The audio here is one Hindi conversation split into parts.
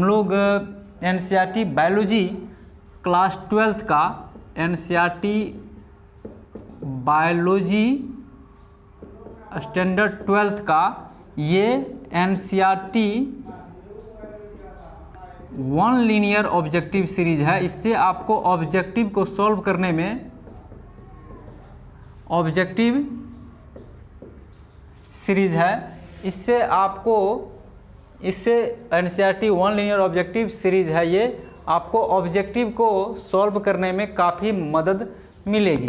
हम लोग एनसीईआरटी बायोलॉजी क्लास 12th का एनसीईआरटी बायोलॉजी स्टैंडर्ड 12th का ये NCERT one linear objective series है। इससे आपको ऑब्जेक्टिव को सॉल्व करने में ऑब्जेक्टिव सीरीज है। इससे NCERT one linear objective series है। ये आपको ऑब्जेक्टिव को सॉल्व करने में काफ़ी मदद मिलेगी।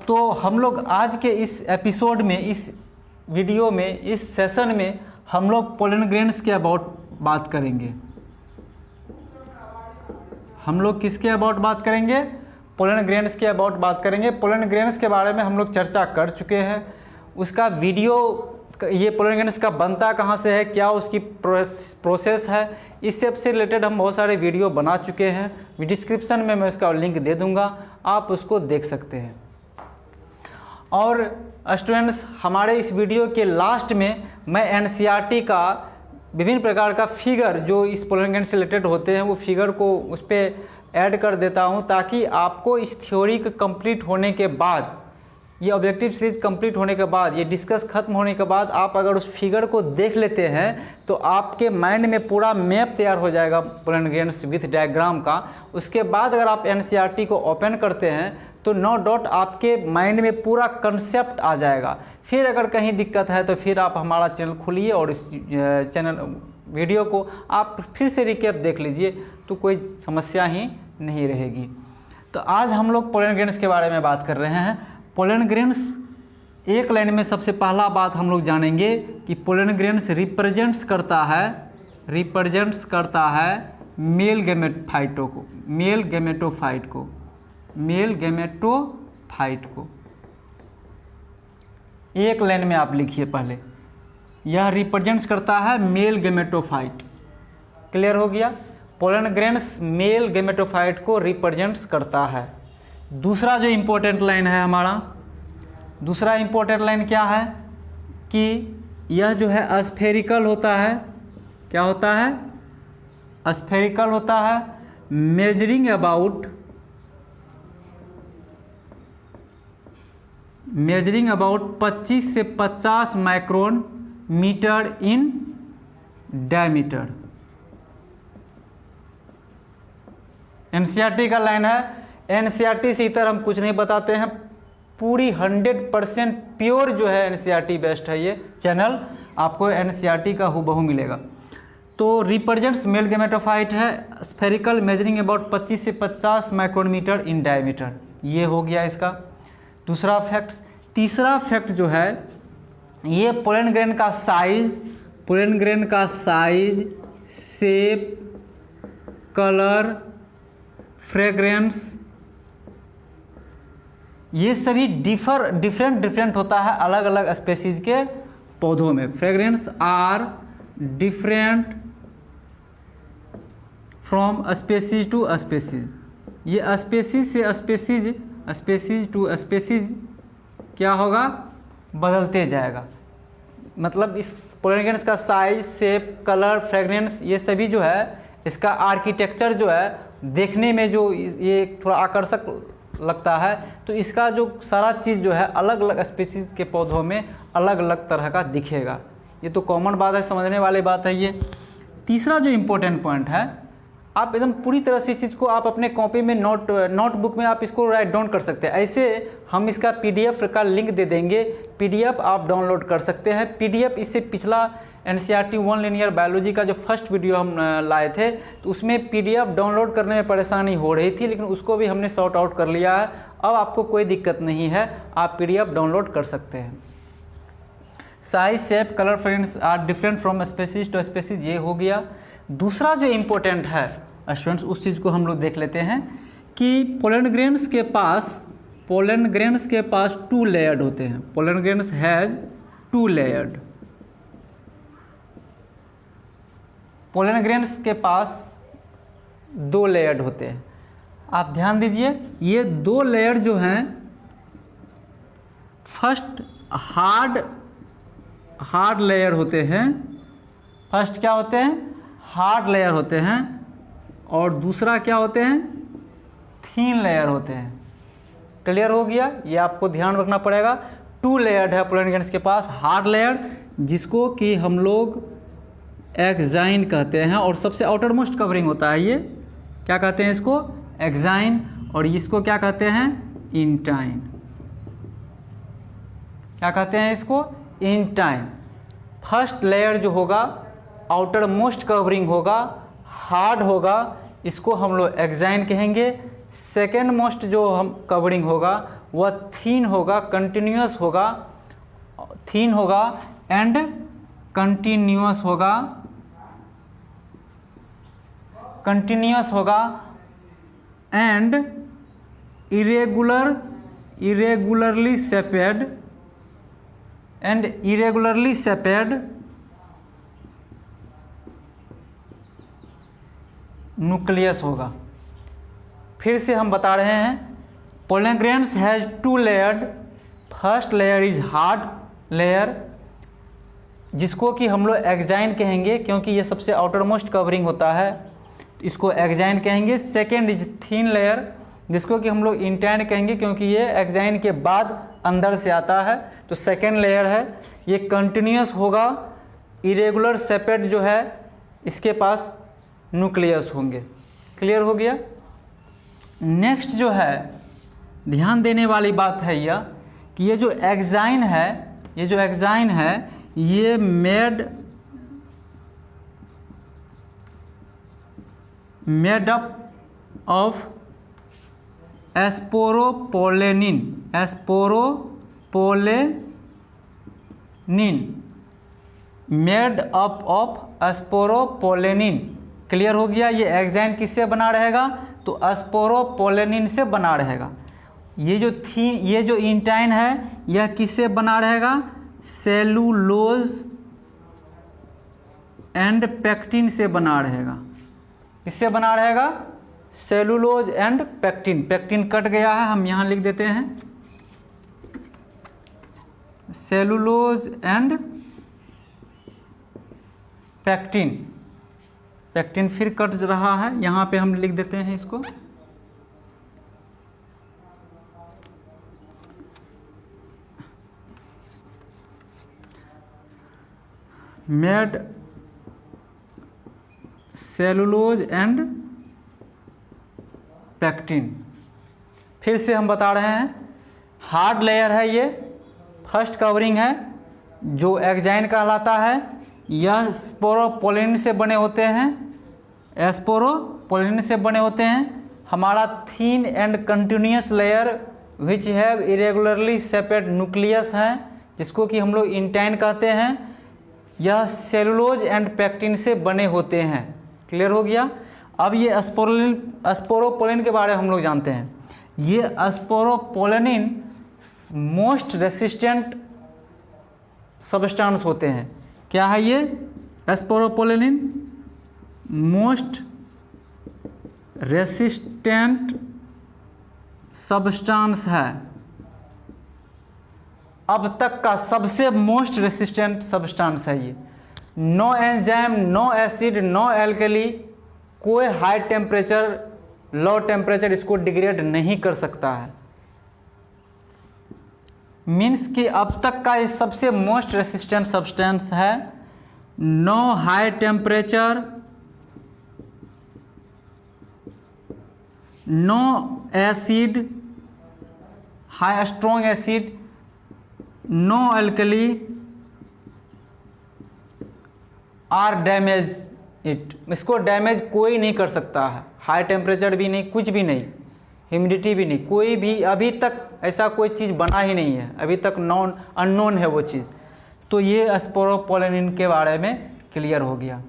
तो हम लोग आज के इस एपिसोड में, इस वीडियो में, इस सेशन में हम लोग पोलन ग्रेन्स के अबाउट बात करेंगे। हम लोग किसके अबाउट बात करेंगे? पोलन ग्रेन्स के अबाउट बात करेंगे। पोलन ग्रेन्स के बारे में हम लोग चर्चा कर चुके हैं। उसका वीडियो, ये पोलन ग्रेन्स का बनता कहाँ से है, क्या उसकी प्रोसेस है, इस सब से रिलेटेड हम बहुत सारे वीडियो बना चुके हैं। डिस्क्रिप्शन में मैं उसका लिंक दे दूँगा, आप उसको देख सकते हैं। और स्टूडेंट्स, हमारे इस वीडियो के लास्ट में मैं एनसीईआरटी का विभिन्न प्रकार का फिगर जो इस पोलन ग्रेन्स से रिलेटेड होते हैं, वो फिगर को उस पर ऐड कर देता हूँ, ताकि आपको इस थ्योरी के कंप्लीट होने के बाद, ये ऑब्जेक्टिव सीरीज कंप्लीट होने के बाद, ये डिस्कस खत्म होने के बाद आप अगर उस फिगर को देख लेते हैं तो आपके माइंड में पूरा मैप तैयार हो जाएगा पोलन ग्रेन्स विथ डायग्राम का। उसके बाद अगर आप एनसीईआरटी को ओपन करते हैं तो नो डाउट आपके माइंड में पूरा कंसेप्ट आ जाएगा। फिर अगर कहीं दिक्कत है तो फिर आप हमारा चैनल खोलिए और इस चैनल वीडियो को आप फिर से रिकैप देख लीजिए, तो कोई समस्या ही नहीं रहेगी। तो आज हम लोग पोलन ग्रेन्स के बारे में बात कर रहे हैं। पोलन ग्रेन्स, एक लाइन में सबसे पहला बात हम लोग जानेंगे कि पोलन ग्रेन्स रिप्रेजेंट्स करता है मेल गैमेटोफाइट को। एक लाइन में आप लिखिए पहले, यह रिप्रेजेंट्स करता है मेल गैमेटोफाइट। क्लियर हो गया? पोलन ग्रेन्स मेल गैमेटोफाइट को रिप्रेजेंट्स करता है। दूसरा जो इम्पोर्टेंट लाइन है हमारा, दूसरा इम्पोर्टेंट लाइन क्या है कि यह जो है स्फेरिकल होता है। क्या होता है? स्फेरिकल होता है। मेजरिंग अबाउट 25 से 50 micron meter in diameter. NCERT का लाइन है। एनसीईआरटी से इतर हम कुछ नहीं बताते हैं, पूरी 100% प्योर जो है एनसीईआरटी बेस्ड है। ये चैनल आपको एनसीईआरटी का हूबहू मिलेगा। तो रिप्रेजेंट्स मेल गैमेटोफाइट है, स्फेरिकल, मेजरिंग अबाउट 25 से 50 माइक्रोमीटर इन डायमीटर। ये हो गया इसका दूसरा फैक्ट। तीसरा फैक्ट जो है, ये पोलन ग्रेन का साइज, शेप, कलर, फ्रेग्रेंस, ये सभी डिफरेंट होता है अलग अलग स्पेसीज के पौधों में। Fragrance are different from species to species. ये स्पेसीज से स्पेसीज टू स्पेसीज क्या होगा? बदलते जाएगा। मतलब इस पोलन ग्रेन्स का साइज, शेप, कलर, फ्रेग्रेंस, ये सभी जो है, इसका आर्किटेक्चर जो है देखने में जो ये थोड़ा आकर्षक लगता है, तो इसका जो सारा चीज़ जो है अलग अलग स्पीसीज के पौधों में अलग अलग तरह का दिखेगा। ये तो कॉमन बात है, समझने वाली बात है ये। तीसरा जो इम्पोर्टेंट पॉइंट है, आप एकदम पूरी तरह से इस चीज़ को आप अपने कॉपी में नोटबुक में आप इसको राइट डाउन कर सकते हैं। ऐसे हम इसका पीडीएफ का लिंक दे देंगे, पीडीएफ आप डाउनलोड कर सकते हैं। पीडीएफ इससे पिछला एनसीईआरटी वन लीनियर बायोलॉजी का जो फर्स्ट वीडियो हम लाए थे, तो उसमें पीडीएफ डाउनलोड करने में परेशानी हो रही थी, लेकिन उसको भी हमने सॉर्ट आउट कर लिया है। अब आपको कोई दिक्कत नहीं है, आप पीडीएफ डाउनलोड कर सकते हैं। Size, shape, colour, fragrance are different from species to species, ये हो गया। दूसरा जो इम्पोर्टेंट है स्टूडेंट्स, उस चीज़ को हम लोग देख लेते हैं कि पोलन ग्रेन्स के पास 2 लेयर्ड होते हैं। Pollen grains has 2 layered. Pollen grains के पास 2 लेयर्ड होते हैं। आप ध्यान दीजिए, ये 2 लेयर जो हैं, फर्स्ट हार्ड लेयर होते हैं। फर्स्ट क्या होते हैं? हार्ड लेयर होते हैं और दूसरा क्या होते हैं, थीन लेयर होते हैं। क्लियर हो गया, ये आपको ध्यान रखना पड़ेगा। 2 लेयर्ड है पोलैरिटी ग्रैन्स के पास, हार्ड लेयर जिसको कि हम लोग एक्साइन कहते हैं, और सबसे आउटर मोस्ट कवरिंग होता है ये, क्या कहते हैं इसको, एक्साइन, और इसको क्या कहते हैं, इंटाइन। क्या कहते हैं इसको, इंटाइन। फर्स्ट लेयर जो होगा आउटर मोस्ट कवरिंग होगा, हार्ड होगा, इसको हम लोग एक्साइन कहेंगे। सेकेंड मोस्ट जो हम कवरिंग होगा वह थीन होगा, कंटिन्यूअस होगा, थीन होगा एंड कंटिन्यूअस होगा, कंटिन्यूअस होगा and irregularly spaced and irregularly spaced nucleus होगा। फिर से हम बता रहे हैं, polarity grains has 2 layered. First layer is hard layer जिसको कि हम लोग एक्साइन कहेंगे क्योंकि ये सबसे आउटर मोस्ट कवरिंग होता है, इसको एक्साइन कहेंगे। सेकेंड इज थीन लेयर जिसको कि हम लोग इंटाइन कहेंगे क्योंकि ये एक्साइन के बाद अंदर से आता है, तो सेकेंड लेयर है। ये कंटिन्यूअस होगा, इरेगुलर सेपेट जो है इसके पास न्यूक्लियस होंगे। क्लियर हो गया। नेक्स्ट जो है ध्यान देने वाली बात है यह कि ये जो एक्साइन है, ये जो एक्साइन है ये made up of sporopollenin, made up of sporopollenin. Clear हो गया। ये एक्साइन किससे बना रहेगा, तो एस्पोरोपोलेनिन से बना रहेगा। ये जो इंटाइन है यह किससे बना रहेगा, सेलुलोज एंड पेक्टिन से बना रहेगा। किससे बना रहेगा, cellulose and pectin. Pectin cut गया है, हम यहाँ लिख देते हैं सेलुलोज एंड पेक्टिन। पेक्टिन फिर कट रहा है, यहाँ पे हम लिख देते हैं इसको मेड सेलुलोज एंड पेक्टिन। फिर से हम बता रहे हैं, हार्ड लेयर है ये, फर्स्ट कवरिंग है जो एक्साइन कहलाता है। यह स्पोरोपोलेनिन से बने होते हैं, एस्पोरोपोलेनिन से बने होते हैं। हमारा थीन and continuous layer which have irregularly separate nucleus है जिसको कि हम लोग इंटाइन कहते हैं। यह सेलुलोज एंड पेक्टिन से बने होते हैं। क्लियर हो गया। अब ये एस्पोरोपोलेनिन के बारे में हम लोग जानते हैं। ये एस्पोरोपोलेनिन मोस्ट रेसिस्टेंट सब्सटेंस होते हैं। क्या है ये एस्पोरोपोलेनिन, मोस्ट रेसिस्टेंट सब्सटेंस है, अब तक का सबसे मोस्ट रेसिस्टेंट सब्सटेंस है ये। No enzyme, no acid, no alkali, कोई हाई टेम्परेचर लो टेम्परेचर इसको डिग्रेड नहीं कर सकता है। मीन्स कि अब तक का ये सबसे मोस्ट रेसिस्टेंट सब्सटेंस है। No high temperature, no acid, high strong acid, no alkali are damage it. इसको डैमेज कोई नहीं कर सकता है। हाई टेम्परेचर भी नहीं, कुछ भी नहीं, ह्यूमिडिटी भी नहीं, कोई भी अभी तक ऐसा कोई चीज़ बना ही नहीं है। अभी तक अननोन है वो चीज़। तो ये एस्पोरोपोलेनिन के बारे में क्लियर हो गया।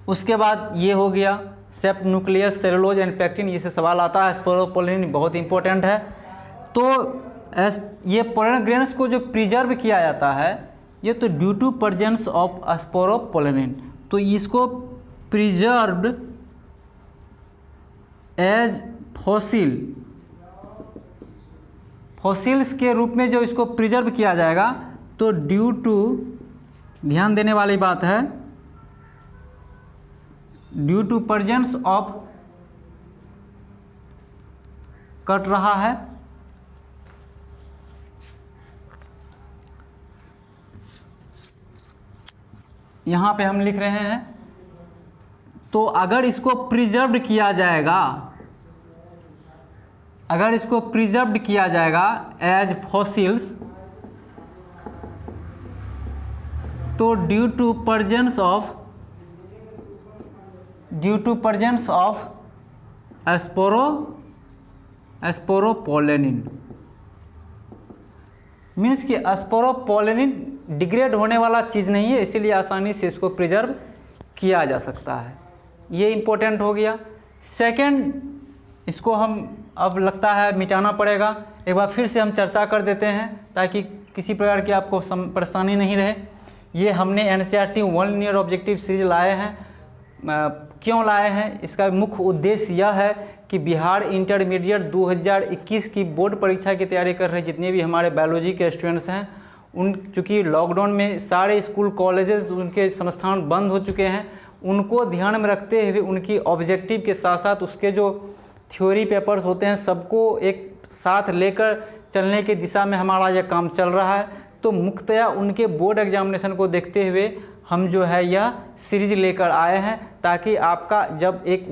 उसके बाद ये हो गया सेप्ट न्यूक्लियस, सेलुलोज एंड पेक्टिन। ये से सवाल आता है। एस्पोरोपोलेनिन बहुत इंपॉर्टेंट है। तो ये पोलैरिटी ग्रेन्स को जो प्रिजर्व किया जाता है ये तो ड्यू टू प्रेजेंस ऑफ एस्पोरोपोलेनिन। तो इसको प्रिजर्व्ड एज फॉसिल, फॉसिल्स के रूप में जो इसको प्रिजर्व किया जाएगा, तो ड्यू टू, ध्यान देने वाली बात है, due to presence of cut रहा है, यहाँ पे हम लिख रहे हैं। तो अगर इसको प्रिजर्व्ड किया जाएगा, अगर इसको प्रिजर्व्ड किया जाएगा एज फॉसिल्स, तो due to presence of sporopollenin, means कि स्पोरोपोलेनिन डिग्रेड होने वाला चीज़ नहीं है, इसीलिए आसानी से इसको प्रिजर्व किया जा सकता है। ये इम्पोर्टेंट हो गया। सेकंड, इसको हम अब लगता है मिटाना पड़ेगा, एक बार फिर से हम चर्चा कर देते हैं ताकि किसी प्रकार की आपको परेशानी नहीं रहे। ये हमने NCERT 1 ईयर ऑब्जेक्टिव सीरीज लाए हैं। क्यों लाए हैं? इसका मुख्य उद्देश्य यह है कि बिहार इंटरमीडिएट 2021 की बोर्ड परीक्षा की तैयारी कर रहे जितने भी हमारे बायोलॉजी के स्टूडेंट्स हैं, उन चूँकि लॉकडाउन में सारे स्कूल कॉलेजेस उनके संस्थान बंद हो चुके हैं, उनको ध्यान में रखते हुए उनकी ऑब्जेक्टिव के साथ साथ उसके जो थ्योरी पेपर्स होते हैं सबको एक साथ लेकर चलने की दिशा में हमारा यह काम चल रहा है। तो मुख्यतया उनके बोर्ड एग्जामिनेशन को देखते हुए हम जो है यह सीरीज लेकर आए हैं, ताकि आपका जब एक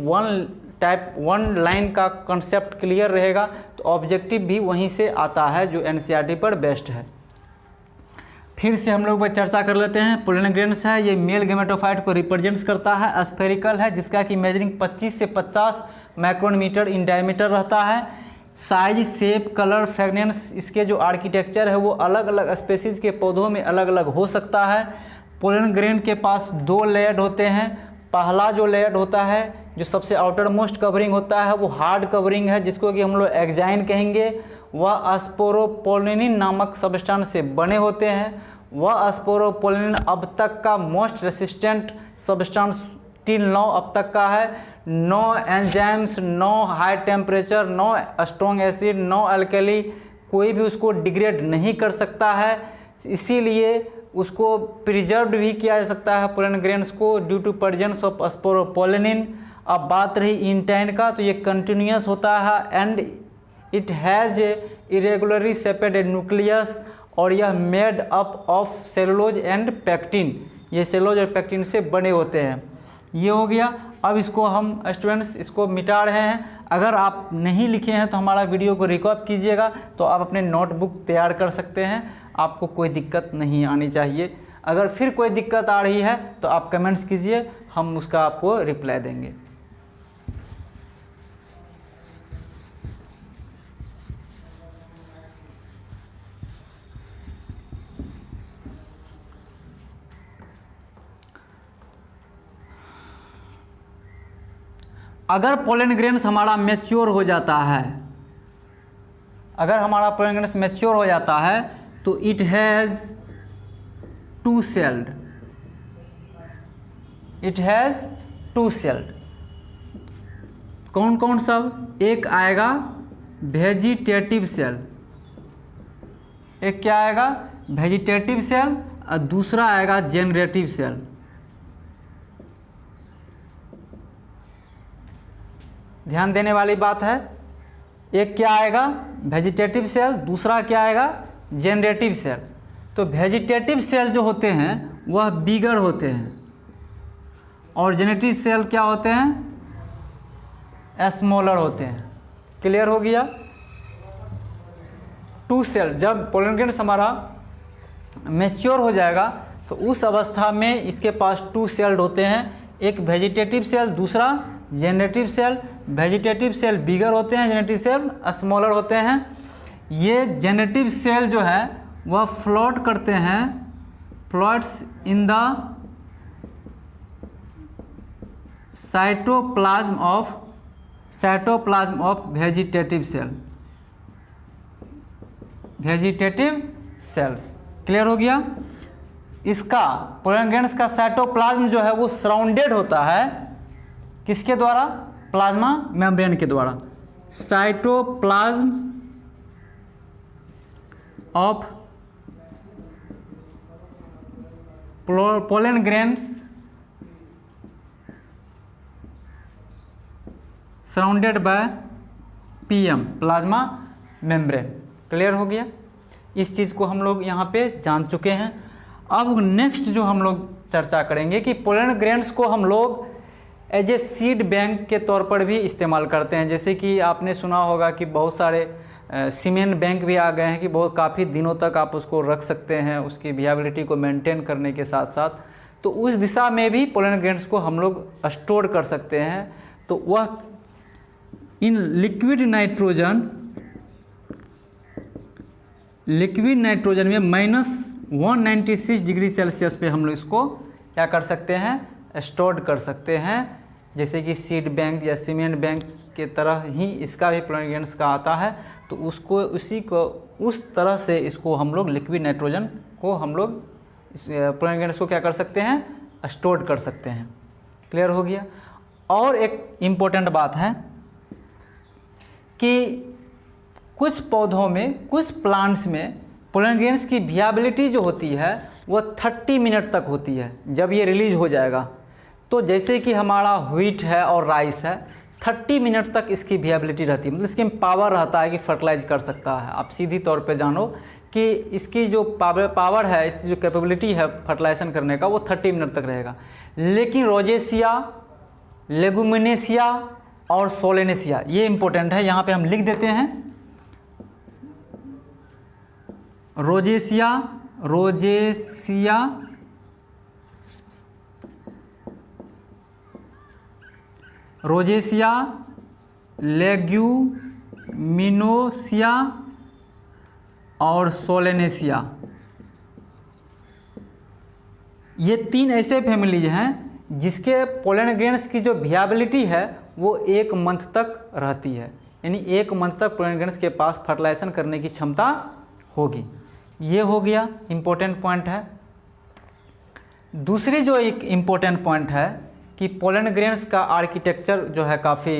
वन लाइन का कॉन्सेप्ट क्लियर रहेगा तो ऑब्जेक्टिव भी वहीं से आता है जो NCERT पर बेस्ड है। फिर से हम लोग पर चर्चा कर लेते हैं। पोलन ग्रेन्स है, ये मेल गेमेटोफाइट को रिप्रेजेंट्स करता है, स्फेरिकल है, जिसका कि मेजरिंग 25 से 50 माइक्रोमीटर इन डायमीटर रहता है। साइज, शेप, कलर, फ्रेगनेंस, इसके जो आर्किटेक्चर है वो अलग अलग स्पेसीज के पौधों में अलग अलग हो सकता है। पोलन ग्रेन के पास 2 लेयर्ड होते हैं। पहला जो लेयर्ड होता है, जो सबसे आउटर मोस्ट कवरिंग होता है, वो हार्ड कवरिंग है, जिसको कि हम लोग एक्जाइन कहेंगे। वह स्पोरोपोलेनिन नामक सब्सटेंस से बने होते हैं। वह स्पोरोपोलेनिन अब तक का most resistant substance till now अब तक का है। No enzymes, no high temperature, no strong acid, no alkali, कोई भी उसको डिग्रेड नहीं कर सकता है। इसीलिए उसको प्रिजर्व्ड भी किया जा सकता है पोलन ग्रेन्स को due to presence of sporopollenin. अब बात रही इंटेंट का, तो ये कंटिन्यूस होता है and it has a irregularly shaped nucleus, और यह made up of cellulose and pectin, ये सेलुलोज और पैक्टिन से बने होते हैं। ये हो गया। अब इसको हम स्टूडेंट्स इसको मिटा रहे हैं। अगर आप नहीं लिखे हैं तो हमारा वीडियो को रिकॉर्ड कीजिएगा, तो आप अपने नोटबुक तैयार कर सकते हैं, आपको कोई दिक्कत नहीं आनी चाहिए। अगर फिर कोई दिक्कत आ रही है तो आप कमेंट्स कीजिए, हम उसका आपको रिप्लाई देंगे। अगर पोलन ग्रेन्स हमारा मैच्योर हो जाता है, अगर हमारा पोलन ग्रेन्स मैच्योर हो जाता है तो it has 2 sailed, it has 2 sailed. कौन कौन सब? एक आएगा वेजिटेटिव सेल, एक क्या आएगा? वेजिटेटिव सेल, और दूसरा आएगा जेनरेटिव सेल। ध्यान देने वाली बात है, एक क्या आएगा? वेजिटेटिव सेल, दूसरा क्या आएगा? Generative cell. तो वेजिटेटिव सेल जो होते हैं वह बिगर होते हैं, और जेनरेटिव सेल क्या होते हैं? स्मॉलर होते हैं। क्लियर हो गया? 2 सेल, जब पोलन ग्रेन्स हमारा मैच्योर हो जाएगा तो उस अवस्था में इसके पास 2 सेल होते हैं, एक वेजिटेटिव सेल, दूसरा जेनरेटिव सेल। वेजिटेटिव सेल बिगर होते हैं, जेनरेटिव सेल स्मॉलर होते हैं। ये जेनरेटिव सेल जो है वह फ्लोट करते हैं, floats in the cytoplasm of vegetative cell, vegetative cells. Clear हो गया? इसका पोलन ग्रेन्स का साइटोप्लाज्म जो है वो सराउंडेड होता है किसके द्वारा? प्लाज्मा मेम्ब्रेन के द्वारा। Cytoplasm of pollen grains surrounded by PM plasma membrane. Clear हो गया? इस चीज़ को हम लोग यहाँ पे जान चुके हैं। अब नेक्स्ट जो हम लोग चर्चा करेंगे कि पोलन ग्रेन्स को हम लोग एज ए सीड बैंक के तौर पर भी इस्तेमाल करते हैं। जैसे कि आपने सुना होगा कि बहुत सारे सीमेंट बैंक भी आ गए हैं कि बहुत काफ़ी दिनों तक आप उसको रख सकते हैं, उसकी विएबिलिटी को मेंटेन करने के साथ साथ। तो उस दिशा में भी पोलन ग्रेन्स को हम लोग स्टोर कर सकते हैं। तो वह इन लिक्विड नाइट्रोजन में -196 डिग्री सेल्सियस पे हम लोग इसको क्या कर सकते हैं, स्टोर कर सकते हैं। जैसे कि सीड बैंक या सीमेंट बैंक के तरह ही इसका भी पोलन ग्रेन्स का आता है। तो उसको उस तरह से इसको हम लोग लिक्विड नाइट्रोजन को हम लोग पोलन ग्रेन्स को क्या कर सकते हैं, स्टोर कर सकते हैं। क्लियर हो गया? और एक इम्पोर्टेंट बात है कि कुछ पौधों में, कुछ प्लांट्स में पोलन ग्रेन्स की विएबिलिटी जो होती है वो 30 मिनट तक होती है जब ये रिलीज हो जाएगा। तो जैसे कि हमारा व्हीट है और राइस है, 30 मिनट तक इसकी विएबिलिटी रहती है, मतलब इसके में पावर रहता है कि फर्टिलाइज कर सकता है। आप सीधी तौर पे जानो कि इसकी जो पावर है, इसकी जो कैपेबिलिटी है फर्टिलाइजेशन करने का, वो 30 मिनट तक रहेगा। लेकिन रोजेसिया, लेगुमिनेसिया और सोलेनेसिया, ये इंपॉर्टेंट है, यहाँ पे हम लिख देते हैं। रोजेसिया, लेग्यूमिनोसिया और सोलेनेसिया, ये 3 ऐसे फैमिलीज हैं जिसके पोलन ग्रेन्स की जो विएबिलिटी है वो 1 मंथ तक रहती है। यानी 1 मंथ तक पोलन ग्रेन्स के पास फर्टिलाइजेशन करने की क्षमता होगी। ये हो गया इम्पोर्टेंट पॉइंट है। दूसरी जो एक इम्पोर्टेंट पॉइंट है कि पोलन ग्रेन्स का आर्किटेक्चर जो है काफ़ी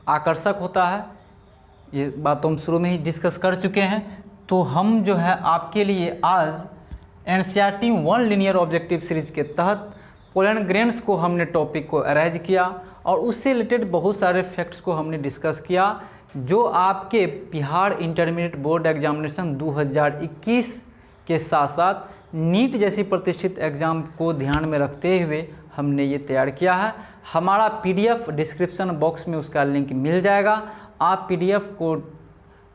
आकर्षक होता है। ये बात तो हम शुरू में ही डिस्कस कर चुके हैं। तो हम जो है आपके लिए आज NCERT 1 लीनियर ऑब्जेक्टिव सीरीज के तहत पोलन ग्रेन्स को हमने टॉपिक को अरेंज किया और उससे रिलेटेड बहुत सारे फैक्ट्स को हमने डिस्कस किया जो आपके बिहार इंटरमीडिएट बोर्ड एग्जामिनेशन 2021 के साथ साथ नीट जैसी प्रतिष्ठित एग्ज़ाम को ध्यान में रखते हुए हमने ये तैयार किया है। हमारा PDF डिस्क्रिप्शन बॉक्स में उसका लिंक मिल जाएगा। आप PDF को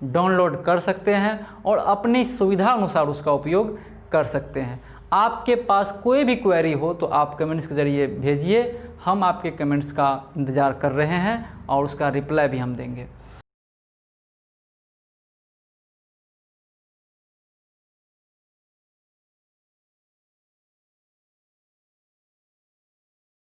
डाउनलोड कर सकते हैं और अपनी सुविधा अनुसार उसका उपयोग कर सकते हैं। आपके पास कोई भी क्वेरी हो तो आप कमेंट्स के ज़रिए भेजिए, हम आपके कमेंट्स का इंतज़ार कर रहे हैं और उसका रिप्लाई भी हम देंगे।